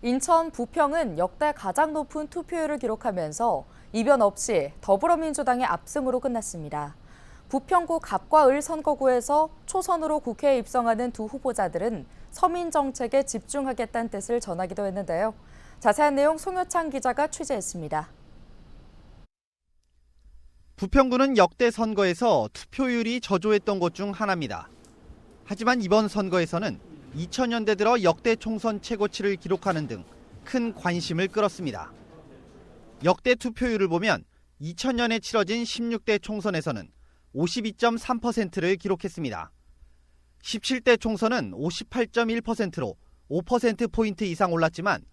인천 부평은 역대 가장 높은 투표율을 기록하면서 이변 없이 더불어민주당의 압승으로 끝났습니다. 부평구 갑과 을 선거구에서 초선으로 국회에 입성하는 두 후보자들은 서민 정책에 집중하겠다는 뜻을 전하기도 했는데요. 자세한 내용 송효창 기자가 취재했습니다. 부평구는 역대 선거에서 투표율이 저조했던 곳 중 하나입니다. 하지만 이번 선거에서는 2000년대 들어 역대 총선 최고치를 기록하는 등 큰 관심을 끌었습니다. 역대 투표율을 보면 2000년에 치러진 16대 총선에서는 52.3%를 기록했습니다. 17대 총선은 58.1%로 5%포인트 이상 올랐지만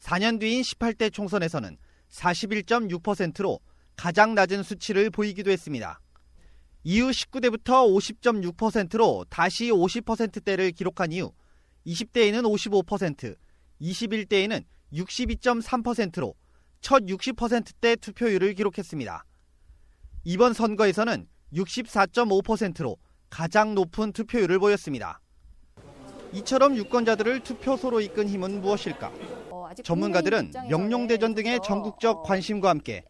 4년 뒤인 18대 총선에서는 41.6%로 가장 낮은 수치를 보이기도 했습니다. 이후 19대부터 50.6%로 다시 50%대를 기록한 이후 20대에는 55%, 21대에는 62.3%로 첫 60%대 투표율을 기록했습니다. 이번 선거에서는 64.5%로 가장 높은 투표율을 보였습니다. 이처럼 유권자들을 투표소로 이끈 힘은 무엇일까? 전문가들은 명룡대전 등의 전국적 관심과 함께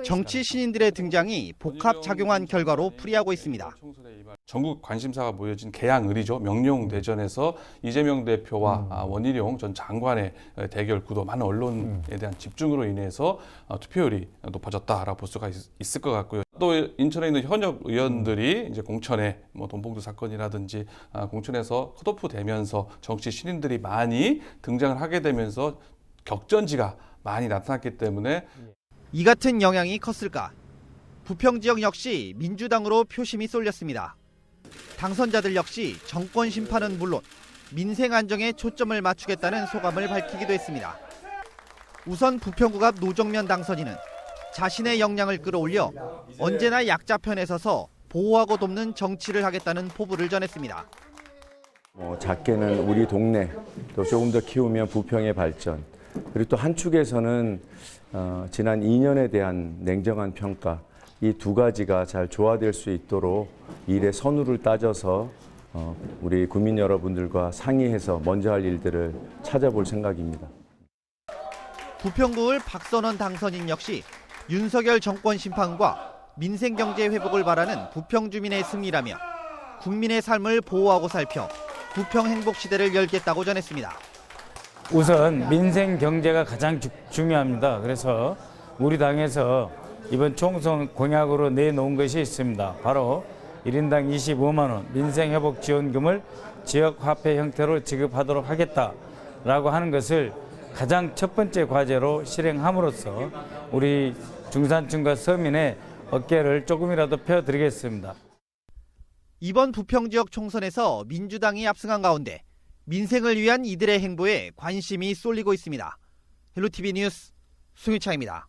정치 신인들의 등장이 복합작용한 결과로 풀이하고 있습니다. 전국 관심사가 모여진 개항을이죠. 명룡대전에서 이재명 대표와 원희룡 전 장관의 대결 구도, 많은 언론에 대한 집중으로 인해서 투표율이 높아졌다라고 볼 수가 있을 것 같고요. 또 인천에 있는 현역 의원들이 이제 공천에 돈봉투 사건이라든지 공천에서 컷오프 되면서 정치 신인들이 많이 등장을 하게 되면서 격전지가 많이 나타났기 때문에 이 같은 영향이 컸을까? 부평 지역 역시 민주당으로 표심이 쏠렸습니다. 당선자들 역시 정권 심판은 물론 민생 안정에 초점을 맞추겠다는 소감을 밝히기도 했습니다. 우선 부평구갑 노정면 당선인은 자신의 역량을 끌어올려 언제나 약자 편에 서서 보호하고 돕는 정치를 하겠다는 포부를 전했습니다. 작게는 우리 동네, 또 조금 더 키우면 부평의 발전, 그리고 또 한 축에서는 지난 2년에 대한 냉정한 평가, 이 두 가지가 잘 조화될 수 있도록 일의 선후를 따져서 우리 국민 여러분들과 상의해서 먼저 할 일들을 찾아볼 생각입니다. 부평구을 박선원 당선인 역시 윤석열 정권 심판과 민생 경제 회복을 바라는 부평 주민의 승리라며 국민의 삶을 보호하고 살펴 부평 행복 시대를 열겠다고 전했습니다. 우선 민생 경제가 가장 중요합니다. 그래서 우리 당에서 이번 총선 공약으로 내놓은 것이 있습니다. 바로 1인당 25만 원 민생회복지원금을 지역화폐 형태로 지급하도록 하겠다라고 하는 것을 가장 첫 번째 과제로 실행함으로써 우리 중산층과 서민의 어깨를 조금이라도 펴드리겠습니다. 이번 부평 지역 총선에서 민주당이 압승한 가운데 민생을 위한 이들의 행보에 관심이 쏠리고 있습니다. 헬로티비 뉴스 송유창입니다.